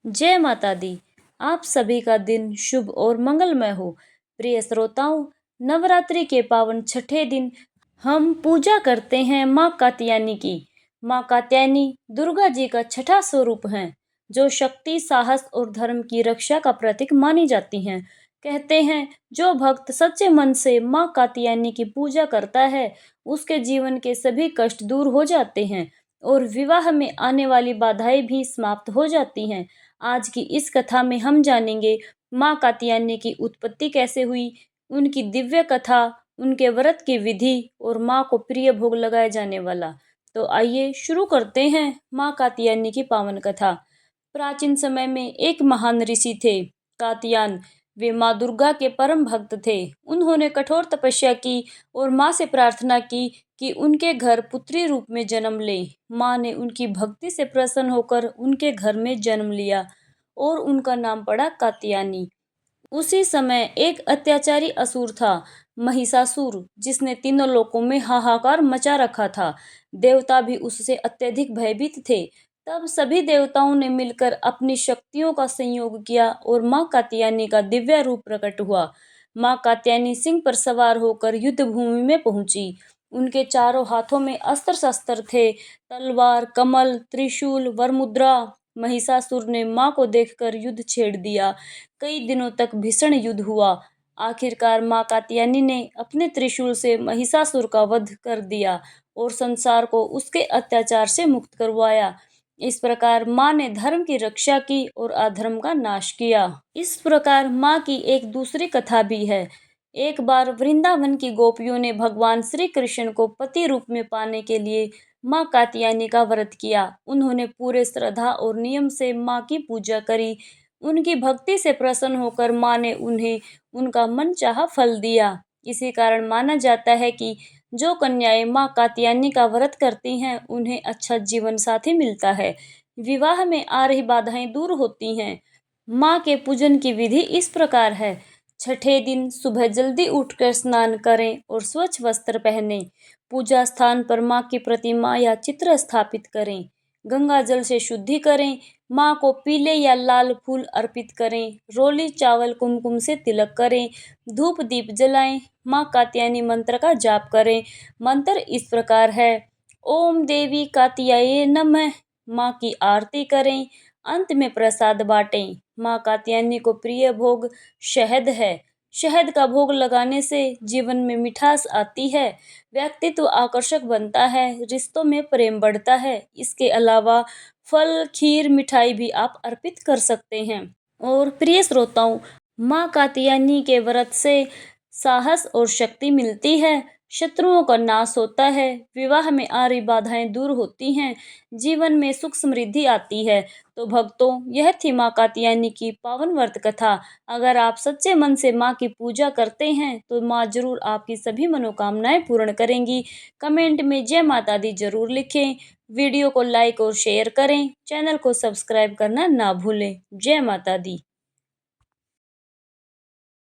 जय माता दी। आप सभी का दिन शुभ और मंगलमय हो। प्रिय श्रोताओं, नवरात्रि के पावन छठे दिन हम पूजा करते हैं माँ कात्यायनी की। माँ कात्यायनी दुर्गा जी का छठा स्वरूप हैं, जो शक्ति, साहस और धर्म की रक्षा का प्रतीक मानी जाती हैं। कहते हैं, जो भक्त सच्चे मन से माँ कात्यायनी की पूजा करता है, उसके जीवन के सभी कष्ट दूर हो जाते हैं और विवाह में आने वाली बाधाएं भी समाप्त हो जाती हैं। आज की इस कथा में हम जानेंगे माँ कात्यायनी की उत्पत्ति कैसे हुई, उनकी दिव्य कथा, उनके व्रत की विधि और माँ को प्रिय भोग लगाए जाने वाला। तो आइए शुरू करते हैं माँ कात्यायनी की पावन कथा। प्राचीन समय में एक महान ऋषि थे, कात्यायन। वे माँ दुर्गा के परम भक्त थे। उन्होंने कठोर तपस्या की और माँ से प्रार्थना की कि उनके घर पुत्री रूप में जन्म ले। माँ ने उनकी भक्ति से प्रसन्न होकर उनके घर में जन्म लिया और उनका नाम पड़ा कात्यायनी। उसी समय एक अत्याचारी असुर था, महिषासुर, जिसने तीनों लोकों में हाहाकार मचा रखा था। देवता भी उससे अत्यधिक भयभीत थे। तब सभी देवताओं ने मिलकर अपनी शक्तियों का संयोग किया और माँ कात्यायनी का दिव्य रूप प्रकट हुआ। माँ कात्यायनी सिंह पर सवार होकर युद्ध भूमि में पहुंची। उनके चारों हाथों में अस्त्र शस्त्र थे, तलवार, कमल, त्रिशूल, वरमुद्रा। महिषासुर ने माँ को देखकर युद्ध छेड़ दिया। कई दिनों तक भीषण युद्ध हुआ। आखिरकार माँ कात्यायनी ने अपने त्रिशूल से महिषासुर का वध कर दिया और संसार को उसके अत्याचार से मुक्त करवाया। इस प्रकार माँ ने धर्म की रक्षा की और अधर्म का नाश किया। इस प्रकार माँ की एक दूसरी कथा भी है। एक बार वृंदावन की गोपियों ने भगवान श्री कृष्ण को पति रूप में पाने के लिए माँ कात्यायनी का व्रत किया। उन्होंने पूरे श्रद्धा और नियम से माँ की पूजा करी। उनकी भक्ति से प्रसन्न होकर माँ ने उन्हें उनका मनचाहा फल दिया। इसी कारण माना जाता है कि जो कन्याएं माँ कात्यायनी का व्रत करती हैं, उन्हें अच्छा जीवन साथी मिलता है। विवाह में आ रही बाधाएं दूर होती हैं। माँ के पूजन की विधि इस प्रकार है। छठे दिन सुबह जल्दी उठकर स्नान करें और स्वच्छ वस्त्र पहनें। पूजा स्थान पर माँ की प्रतिमा या चित्र स्थापित करें। गंगा जल से शुद्धि करें। माँ को पीले या लाल फूल अर्पित करें। रोली, चावल, कुमकुम से तिलक करें। धूप दीप जलाएं। माँ कात्यायनी मंत्र का जाप करें। मंत्र इस प्रकार है: ओम देवी कात्याये नमः। माँ की आरती करें। अंत में प्रसाद बांटें। माँ कात्यायनी को प्रिय भोग शहद है। शहद का भोग लगाने से जीवन में मिठास आती है, व्यक्तित्व आकर्षक बनता है, रिश्तों में प्रेम बढ़ता है। इसके अलावा फल, खीर, मिठाई भी आप अर्पित कर सकते हैं। और प्रिय श्रोताओं, माँ कात्यायनी के व्रत से साहस और शक्ति मिलती है, शत्रुओं का नाश होता है, विवाह में आ रही बाधाएं दूर होती हैं, जीवन में सुख समृद्धि आती है। तो भक्तों, यह थी माँ कात्यायनी की पावन व्रत कथा। अगर आप सच्चे मन से माँ की पूजा करते हैं तो माँ जरूर आपकी सभी मनोकामनाएं पूर्ण करेंगी। कमेंट में जय माता दी जरूर लिखें। वीडियो को लाइक और शेयर करें। चैनल को सब्सक्राइब करना ना भूलें। जय माता दी।